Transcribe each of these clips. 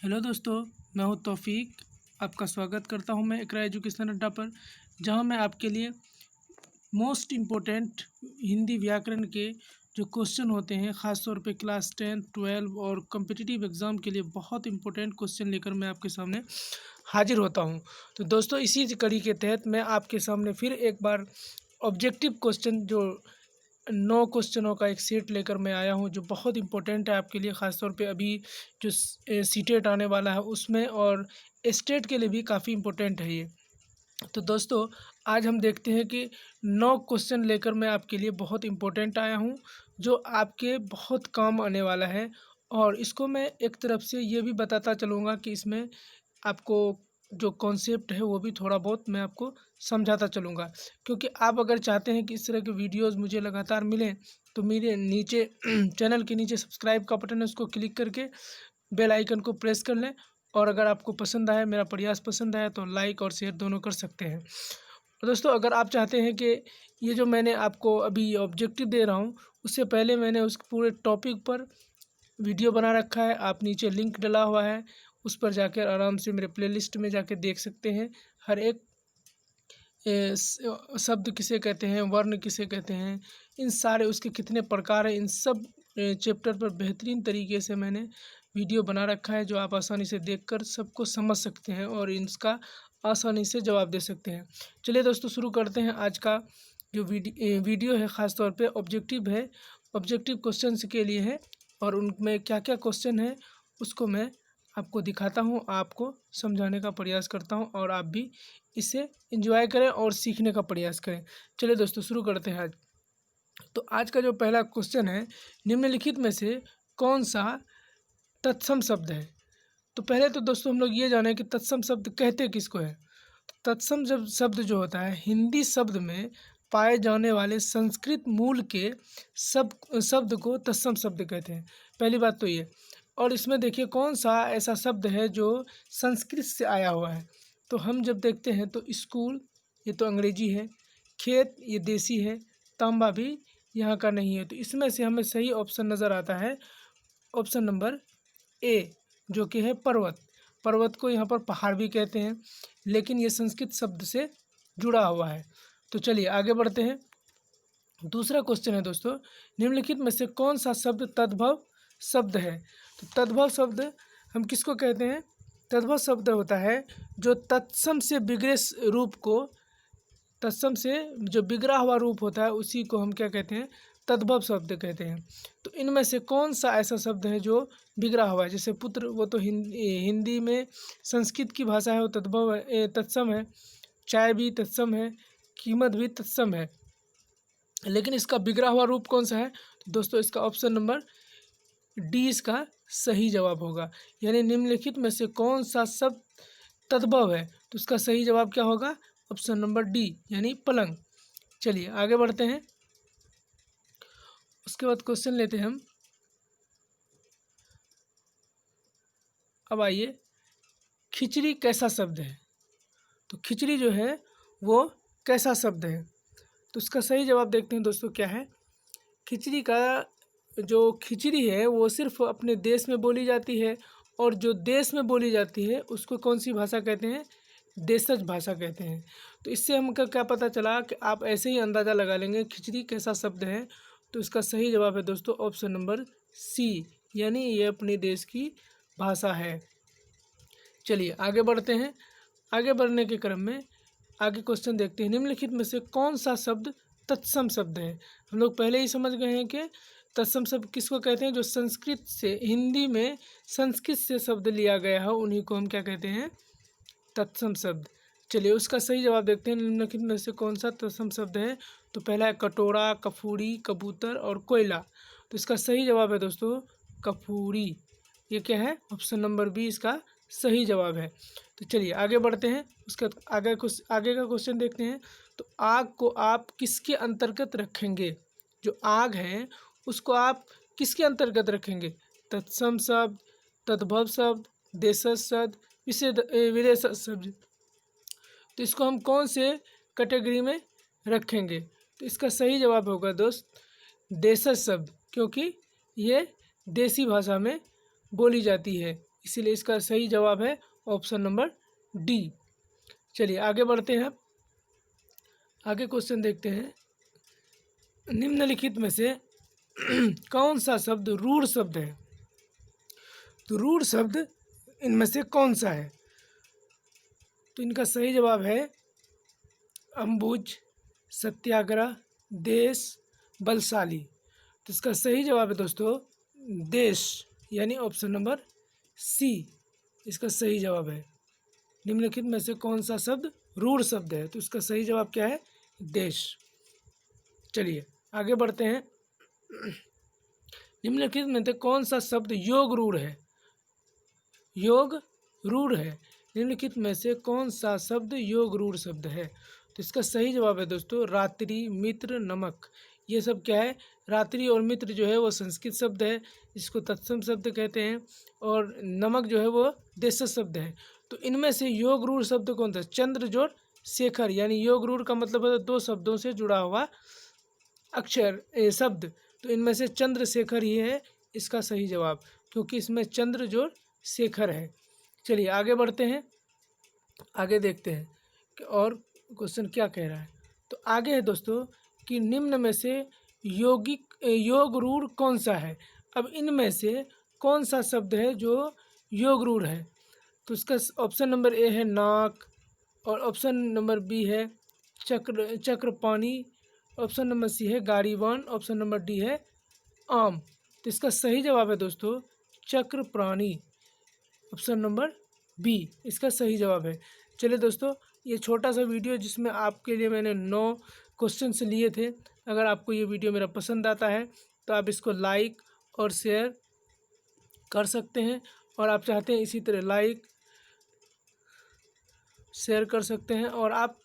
Hello दोस्तों, मैं हूं तौफीक। आपका स्वागत करता हूं मैं इकरा एजुकेशन अड्डा पर, जहां मैं आपके लिए मोस्ट इम्पोर्टेंट हिंदी व्याकरण के जो क्वेश्चन होते हैं, ख़ास तौर पे क्लास 10, 12 और कॉम्पिटिटिव एग्ज़ाम के लिए बहुत इंपॉर्टेंट क्वेश्चन लेकर मैं आपके सामने हाजिर होता हूं। तो दोस्तों, इसी कड़ी के तहत मैं आपके सामने फिर एक बार ऑब्जेक्टिव क्वेश्चन जो 9 क्वेश्चनों का एक सेट लेकर मैं आया हूं, जो बहुत इंपॉर्टेंट है आपके लिए, ख़ास तौर पे अभी जो सीटेट आने वाला है उसमें, और स्टेट के लिए भी काफ़ी इम्पोर्टेंट है ये। तो दोस्तों, आज हम देखते हैं कि 9 क्वेश्चन लेकर मैं आपके लिए बहुत इम्पोर्टेंट आया हूं, जो आपके बहुत काम आने वाला है। और इसको मैं एक तरफ से ये भी बताता चलूँगा कि इसमें आपको जो कॉन्सेप्ट है वो भी थोड़ा बहुत मैं आपको समझाता चलूँगा, क्योंकि आप अगर चाहते हैं कि इस तरह के वीडियोस मुझे लगातार मिलें, तो मेरे नीचे चैनल के नीचे सब्सक्राइब का बटन है, उसको क्लिक करके बेल आइकन को प्रेस कर लें। और अगर आपको पसंद आए, मेरा प्रयास पसंद आया, तो लाइक और शेयर दोनों कर सकते हैं। और दोस्तों, अगर आप चाहते हैं कि ये जो मैंने आपको अभी ऑब्जेक्टिव दे रहा हूँ, उससे पहले मैंने उस पूरे टॉपिक पर वीडियो बना रखा है, आप नीचे लिंक डला हुआ है, उस पर जाकर आराम से मेरे प्लेलिस्ट में जाके देख सकते हैं। हर एक शब्द किसे कहते हैं, वर्ण किसे कहते हैं, इन सारे उसके कितने प्रकार हैं, इन सब चैप्टर पर बेहतरीन तरीके से मैंने वीडियो बना रखा है, जो आप आसानी से देखकर सबको समझ सकते हैं और इसका आसानी से जवाब दे सकते हैं। चलिए दोस्तों, शुरू करते हैं। आज का जो वीडियो है, ख़ास तौर पे ऑब्जेक्टिव है, ऑब्जेक्टिव क्वेश्चंस के लिए है, और उनमें क्या क्या क्वेश्चन है उसको मैं आपको दिखाता हूँ, आपको समझाने का प्रयास करता हूँ, और आप भी इसे एंजॉय करें और सीखने का प्रयास करें। चलिए दोस्तों, शुरू करते हैं आज। तो आज का जो पहला क्वेश्चन है, निम्नलिखित में से कौन सा तत्सम शब्द है? तो पहले तो दोस्तों हम लोग ये जानें कि तत्सम शब्द कहते किसको है। तत्सम जब शब्द जो होता है, हिंदी शब्द में पाए जाने वाले संस्कृत मूल के शब्द को तत्सम शब्द कहते हैं। पहली बात तो ये। और इसमें देखिए कौन सा ऐसा शब्द है जो संस्कृत से आया हुआ है। तो हम जब देखते हैं तो स्कूल, ये तो अंग्रेजी है, खेत ये देसी है, तांबा भी यहाँ का नहीं है। तो इसमें से हमें सही ऑप्शन नज़र आता है ऑप्शन नंबर ए, जो कि है पर्वत। पर्वत को यहाँ पर पहाड़ भी कहते हैं, लेकिन ये संस्कृत शब्द से जुड़ा हुआ है। तो चलिए आगे बढ़ते हैं। दूसरा क्वेश्चन है दोस्तों, निम्नलिखित में से कौन सा शब्द तद्भव शब्द है? तो तद्भव शब्द हम किसको कहते हैं? तद्भव शब्द होता है जो तत्सम से बिगड़े रूप को, तत्सम से जो बिगड़ा हुआ रूप होता है उसी को हम क्या कहते हैं? तद्भव शब्द कहते हैं। तो इनमें से कौन सा ऐसा शब्द है जो बिगड़ा हुआ है? जैसे पुत्र, वो तो हिंदी में संस्कृत की भाषा है, वो तद्भव है, तत्सम है। चाय भी तत्सम है, कीमत भी तत्सम है, लेकिन इसका बिगड़ा हुआ रूप कौन सा है? तो दोस्तों, इसका ऑप्शन नंबर डी इसका सही जवाब होगा। यानी निम्नलिखित में से कौन सा शब्द तद्भव है? तो उसका सही जवाब क्या होगा? ऑप्शन नंबर डी, यानी पलंग। चलिए आगे बढ़ते हैं। उसके बाद क्वेश्चन लेते हैं हम। अब आइए, खिचड़ी कैसा शब्द है? तो खिचड़ी जो है वो कैसा शब्द है? तो उसका सही जवाब देखते हैं दोस्तों, क्या है। खिचड़ी का जो खिचड़ी है वो सिर्फ अपने देश में बोली जाती है, और जो देश में बोली जाती है उसको कौन सी भाषा कहते हैं? देशज भाषा कहते हैं। तो इससे हमको क्या पता चला कि आप ऐसे ही अंदाज़ा लगा लेंगे खिचड़ी कैसा शब्द है। तो इसका सही जवाब है दोस्तों ऑप्शन नंबर सी, यानी ये अपने देश की भाषा है। चलिए आगे बढ़ते हैं। आगे बढ़ने के क्रम में आगे क्वेश्चन देखते हैं। निम्नलिखित में से कौन सा शब्द तत्सम शब्द है? हम लोग पहले ही समझ गए हैं कि तत्सम शब्द किसको कहते हैं? जो संस्कृत से, हिंदी में संस्कृत से शब्द लिया गया है, उन्हीं को हम क्या कहते हैं? तत्सम शब्द। चलिए उसका सही जवाब देखते हैं। निम्नलिखित में से कौन सा तत्सम शब्द है? तो पहला है कटोरा, कफूरी, कबूतर और कोयला। तो इसका सही जवाब है दोस्तों कफूरी। ये क्या है? ऑप्शन नंबर बी इसका सही जवाब है। तो चलिए आगे बढ़ते हैं। उसका आगे का क्वेश्चन देखते हैं। तो आग को आप किसके अंतर्गत रखेंगे? जो आग है उसको आप किसके अंतर्गत रखेंगे? तत्सम शब्द, तद्भव शब्द, देशज शब्द, विदेशज शब्द। तो इसको हम कौन से कैटेगरी में रखेंगे? तो इसका सही जवाब होगा दोस्त देशज शब्द, क्योंकि ये देसी भाषा में बोली जाती है, इसीलिए इसका सही जवाब है ऑप्शन नंबर डी। चलिए आगे बढ़ते हैं। आगे क्वेश्चन देखते हैं। निम्नलिखित में से कौन सा शब्द रूढ़ शब्द है? तो रूढ़ शब्द इनमें से कौन सा है? तो इनका सही जवाब है अंबुज, सत्याग्रह, देश, बलशाली। तो इसका सही जवाब है दोस्तों देश, यानी ऑप्शन नंबर सी इसका सही जवाब है। निम्नलिखित में से कौन सा शब्द रूढ़ शब्द है? तो इसका सही जवाब क्या है? देश। चलिए आगे बढ़ते हैं। निम्नलिखित में से कौन सा शब्द योग रूढ़ है? योग रूढ़ है। निम्नलिखित में से कौन सा शब्द योग रूढ़ शब्द है? तो इसका सही जवाब है दोस्तों रात्रि, मित्र, नमक। ये सब क्या है? रात्रि और मित्र जो है वो संस्कृत शब्द है, इसको तत्सम शब्द कहते हैं, और नमक जो है वो देशज शब्द है। तो इनमें से योग रूढ़ शब्द कौन सा? चंद्र जोड़ शेखर, यानी योग रूढ़ का मतलब है दो शब्दों से जुड़ा हुआ अक्षर शब्द। तो इनमें से चंद्रशेखर ही है इसका सही जवाब, क्योंकि इसमें चंद्र जोड़ शेखर है। चलिए आगे बढ़ते हैं। आगे देखते हैं कि और क्वेश्चन क्या कह रहा है। तो आगे है दोस्तों कि निम्न में से योग रूढ़ कौन सा है? अब इनमें से कौन सा शब्द है जो योग रूढ़ है? तो इसका ऑप्शन नंबर ए है नाक, और ऑप्शन नंबर बी है चक्रपाणी, ऑप्शन नंबर सी है गाड़ीवान, ऑप्शन नंबर डी है आम। तो इसका सही जवाब है दोस्तों चक्रप्राणी, ऑप्शन नंबर बी इसका सही जवाब है। चलिए दोस्तों ये छोटा सा वीडियो जिसमें आपके लिए मैंने 9 क्वेश्चंस लिए थे, अगर आपको ये वीडियो मेरा पसंद आता है तो आप इसको लाइक और शेयर कर सकते हैं, और आप चाहते हैं इसी तरह लाइक शेयर कर सकते हैं, और आप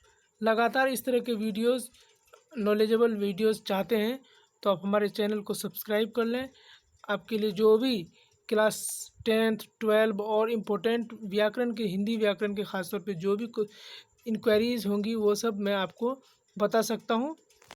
लगातार इस तरह के वीडियोस नॉलेजेबल वीडियोस चाहते हैं तो आप हमारे चैनल को सब्सक्राइब कर लें। आपके लिए जो भी क्लास 10th 12 और इम्पोर्टेंट व्याकरण के, हिंदी व्याकरण के ख़ासतौर पे जो भी इंक्वायरीज़ होंगी वो सब मैं आपको बता सकता हूँ।